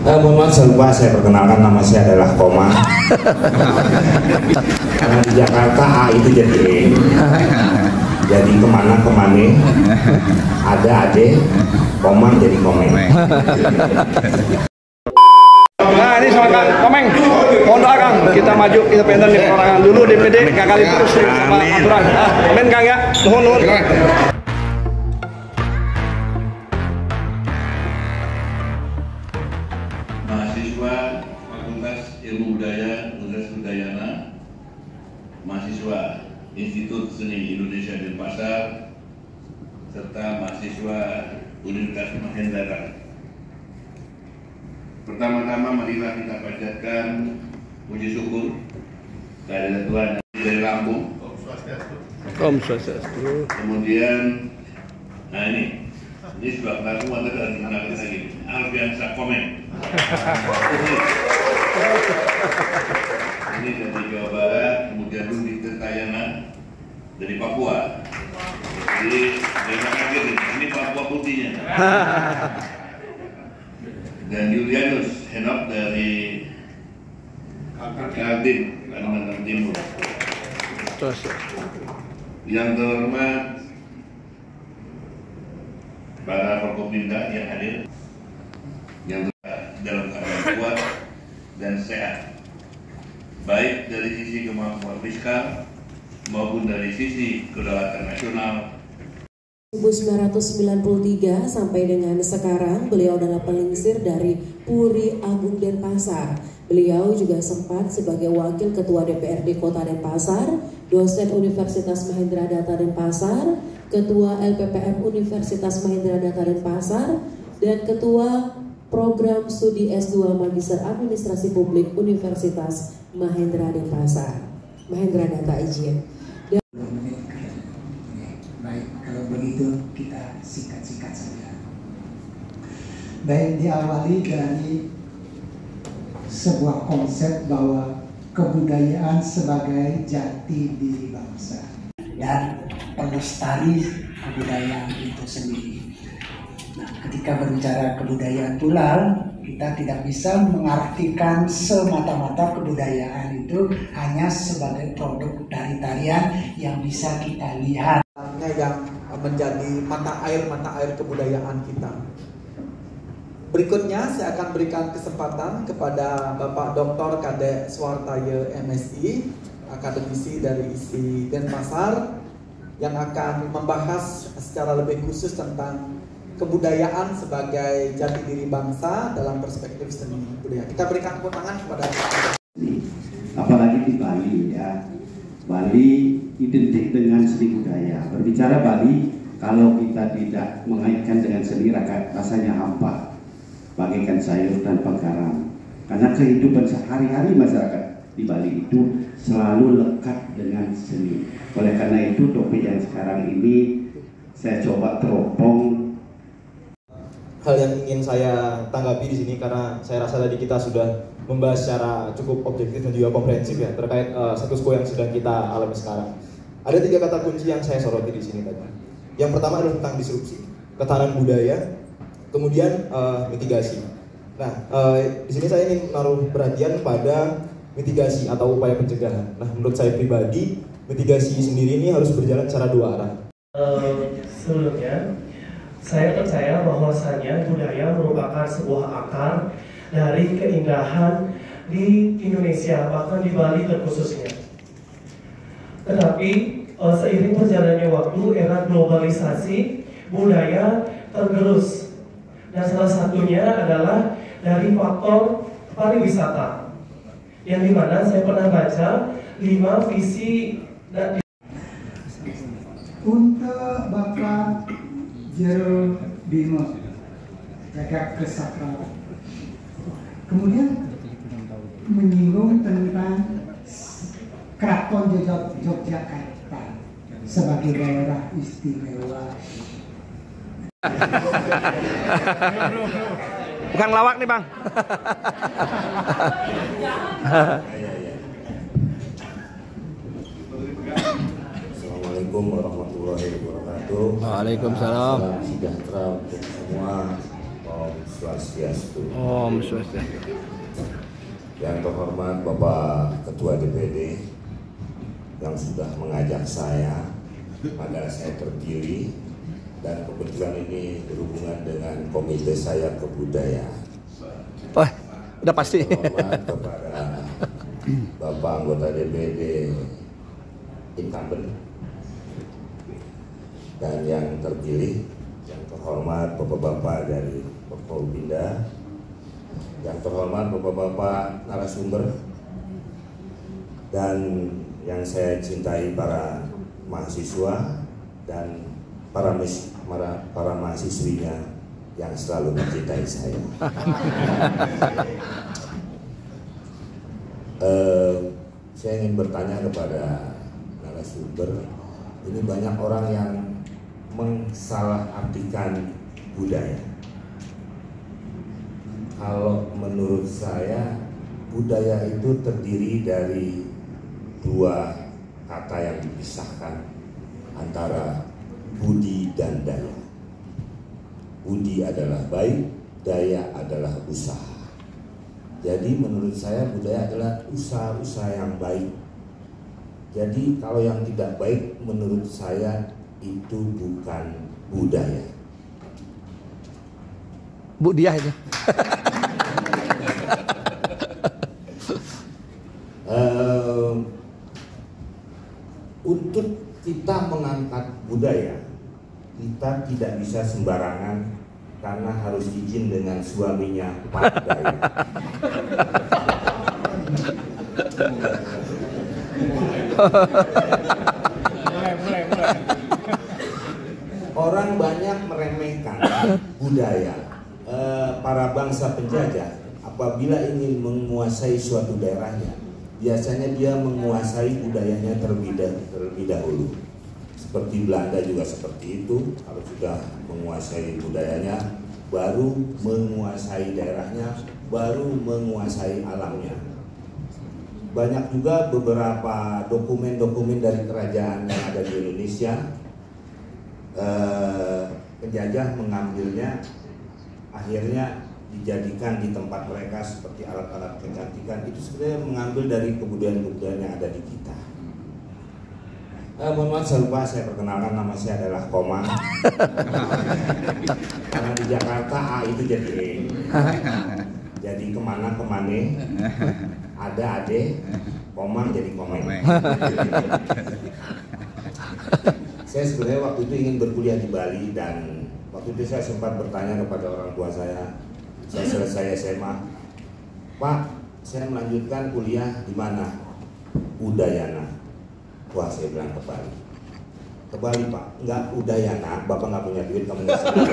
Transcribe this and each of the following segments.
Mohon maaf, saya lupa saya perkenalkan, nama saya adalah Koma. Karena di Jakarta A itu jadi E. Jadi kemana ada ade, Komang jadi Komeng. Nah ini sama Kang Komeng, mohon doa Kang, kita maju independen di perorangan dulu DPD gak kali terus sama aturan. Amin Kang ya, nuhun. Mahasiswa Fakultas Ilmu Budaya Universitas Udayana, mahasiswa Institut Seni Indonesia Denpasar, serta mahasiswa Universitas Mahendra. Pertama-tama marilah kita panjatkan puji syukur kehadirat Tuhan dari Lampung. Om Swastiastu. Kemudian, nah ini sebelah belakang Anda dari mana lagi? Alfiansa Komeng. Ini dari Jawa Barat, kemudian Rudi Tirtayana dari Papua. Jadi jangan kaget ini Papua putihnya. Dan Julianus Henok dari Kaltim, Kalimantan Timur. Yang terhormat para Forkopimda yang hadir, yang dalam keadaan kuat dan sehat, baik dari sisi kemampuan fiskal maupun dari sisi kedaulatan nasional. 1993 sampai dengan sekarang beliau adalah pelingsir dari Puri Agung Denpasar. Beliau juga sempat sebagai wakil ketua DPRD Kota Denpasar, dosen Universitas Mahendra Data Denpasar, ketua LPPM Universitas Mahendra Data Denpasar, dan ketua program studi S2 Magister Administrasi Publik Universitas Mahendra Denpasar. Mahendra Data izin. Baik, kalau begitu kita sikat-sikat saja. Baik, diawali dari sebuah konsep bahwa kebudayaan sebagai jati diri bangsa dan pelestari kebudayaan itu sendiri. Nah, ketika berbicara kebudayaan pula, kita tidak bisa mengartikan semata-mata kebudayaan itu hanya sebagai produk dari tarian yang bisa kita lihat. Yang menjadi mata air kebudayaan kita. Berikutnya saya akan berikan kesempatan kepada Bapak Dr. Kadek Swartaya MSI, akademisi dari ISI Denpasar, yang akan membahas secara lebih khusus tentang kebudayaan sebagai jati diri bangsa dalam perspektif seni budaya. Kita berikan tepuk tangan kepada apalagi di Bali ya. Bali identik dengan seni budaya. Berbicara Bali, kalau kita tidak mengaitkan dengan seni, rasanya hampa, bagaikan sayur tanpa garam. Karena kehidupan sehari-hari masyarakat di Bali itu selalu lekat dengan seni. Oleh karena itu, topik yang sekarang ini saya coba teropong. Hal yang ingin saya tanggapi di sini karena saya rasa tadi kita sudah membahas secara cukup objektif dan juga komprehensif ya terkait status quo yang sedang kita alami sekarang. Ada 3 kata kunci yang saya soroti di sini tadi. Yang pertama adalah tentang disrupsi, ketahanan budaya, kemudian mitigasi. Nah, di sini saya ingin menaruh perhatian pada mitigasi atau upaya pencegahan. Nah, menurut saya pribadi, mitigasi sendiri ini harus berjalan secara 2 arah. Sebelumnya, saya percaya bahwasanya budaya merupakan sebuah akar dari keindahan di Indonesia, bahkan di Bali terkhususnya. Tetapi seiring berjalannya waktu, era globalisasi, budaya tergerus. Dan salah satunya adalah dari faktor pariwisata. Yang dimana saya pernah baca 5 visi dan untuk Bapak Jero Bimo jaga kesakralan. Kemudian menyinggung tentang Keraton Yogyakarta sebagai daerah istimewa. Bukan lawak nih Bang. Assalamualaikum warahmatullahi wabarakatuh. Waalaikumsalam. Salam sejahtera untuk semua. Om Swastiastu. Om Swastiastu. Yang terhormat Bapak Ketua DPD yang sudah mengajak saya pada saya terpilih, dan kebetulan ini berhubungan dengan komite saya kebudayaan. Oh, udah pasti. Terhormat kepada Bapak anggota DPD incumbent dan yang terpilih, yang terhormat Bapak-bapak dari Forkopimda, yang terhormat Bapak-bapak narasumber, dan yang saya cintai para mahasiswa dan para mahasiswinya yang selalu mencintai saya. Saya ingin bertanya kepada narasumber, ini banyak orang yang mensalahartikan budaya. Kalau menurut saya, budaya itu terdiri dari dua kata yang dipisahkan antara budi dan daya. Budi adalah baik, daya adalah usaha. Jadi menurut saya budaya adalah usaha-usaha yang baik. Jadi kalau yang tidak baik menurut saya itu bukan budaya. Bu dia aja. Untuk kita mengangkat budaya, kita tidak bisa sembarangan karena harus izin dengan suaminya Pak Daya. Mulai. Orang banyak meremehkan budaya. Para bangsa penjajah apabila ingin menguasai suatu daerahnya, biasanya dia menguasai budayanya terlebih dahulu. Seperti Belanda juga seperti itu, kalau sudah menguasai budayanya, baru menguasai daerahnya, baru menguasai alamnya. Banyak juga beberapa dokumen-dokumen dari kerajaan yang ada di Indonesia, penjajah mengambilnya, akhirnya dijadikan di tempat mereka seperti alat-alat kecantikan. Itu sebenarnya mengambil dari kebudayaan-kebudayaan yang ada di kita. Mohon maaf, saya lupa saya perkenalkan, nama saya adalah Komang. Karena di Jakarta A itu jadi E. Jadi kemana ada Ade, Komang jadi Komeng. Saya sebenarnya waktu itu ingin berkuliah di Bali, dan waktu itu saya sempat bertanya kepada orang tua saya selesai SMA, Pak, saya melanjutkan kuliah di mana? Udayana. Wah, saya bilang ke Bali. Ke Bali, Pak, enggak Udayana, Bapak nggak punya duit, kamu nggak salah.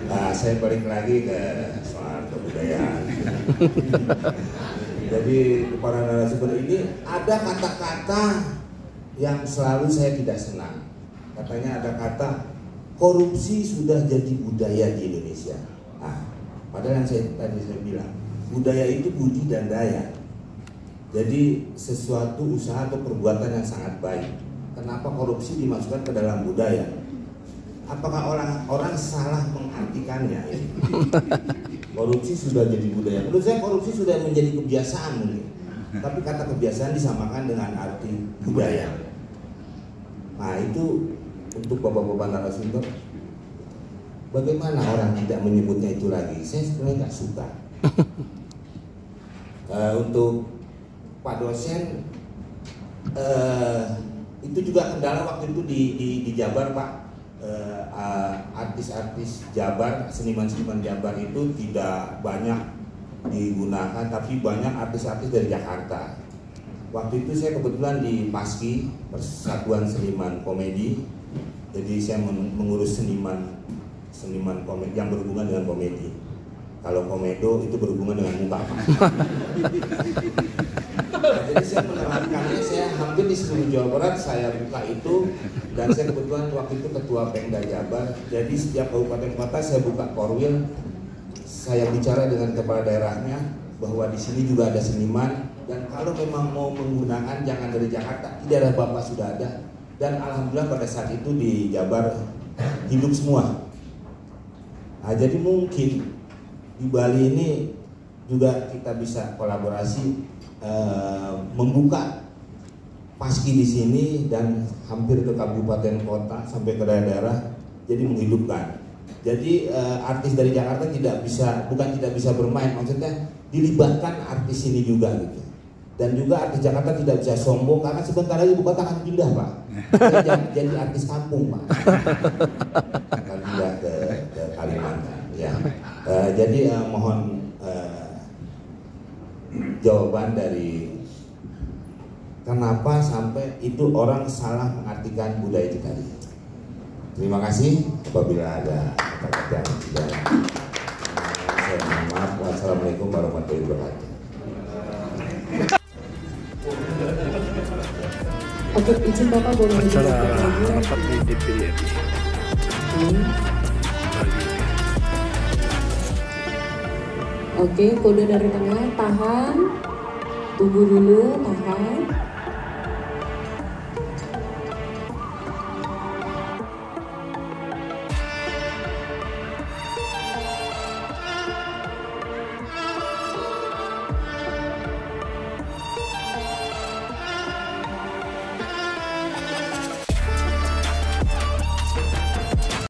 Nah, saya balik lagi ke soal kebudayaan. Jadi para narasumber ini ada kata-kata yang selalu saya tidak senang. Katanya ada kata korupsi sudah jadi budaya di Indonesia. Nah, padahal yang tadi saya bilang budaya itu budi dan daya. Jadi sesuatu usaha atau perbuatan yang sangat baik. Kenapa korupsi dimasukkan ke dalam budaya? Apakah orang salah mengartikannya? Korupsi sudah jadi budaya. Menurut saya korupsi sudah menjadi kebiasaan mungkin. Tapi kata kebiasaan disamakan dengan arti budaya. Nah, itu untuk bapak-bapak narasumber, bagaimana orang tidak menyebutnya itu lagi? Saya sebenarnya nggak suka. Untuk Pak dosen, itu juga kendala waktu itu di Jabar, Pak. Artis-artis Jabar, seniman-seniman Jabar itu tidak banyak digunakan, tapi banyak artis-artis dari Jakarta. Waktu itu saya kebetulan di PASKI, Persatuan Seniman Komedi, jadi saya mengurus seniman komedi yang berhubungan dengan komedi. Kalau komedo itu berhubungan dengan muka, Pak. Jadi saya menerapkannya, saya hampir di seluruh Jawa Barat saya buka itu, dan saya kebetulan waktu itu ketua Pemda Jabar. Jadi setiap kabupaten kota saya buka korwil, saya bicara dengan kepala daerahnya bahwa di sini juga ada seniman Dan kalau memang mau menggunakan jangan dari Jakarta, di daerah Bapak sudah ada. Dan alhamdulillah pada saat itu di Jabar hidup semua. Nah, jadi mungkin di Bali ini juga kita bisa kolaborasi membuka paski di sini dan hampir ke kabupaten kota sampai ke daerah-daerah, jadi menghidupkan. Jadi artis dari Jakarta bukan tidak bisa bermain, maksudnya dilibatkan artis ini juga gitu. Dan juga artis Jakarta tidak bisa sombong karena sebentar lagi ibu kota akan pindah, Pak. Jadi artis kampung, Pak. Akan pindah ke Kalimantan. Ya. Jadi mohon jawaban dari kenapa sampai itu orang salah mengartikan budaya itu tadi. Terima kasih. Apabila ada kata-kata yang tidak, saya mohon maaf. Wassalamualaikum warahmatullahi wabarakatuh. Oke, izin Bapak boleh acara rapat di DPD. Oke, kode dari tengah, tahan, tunggu dulu, tahan.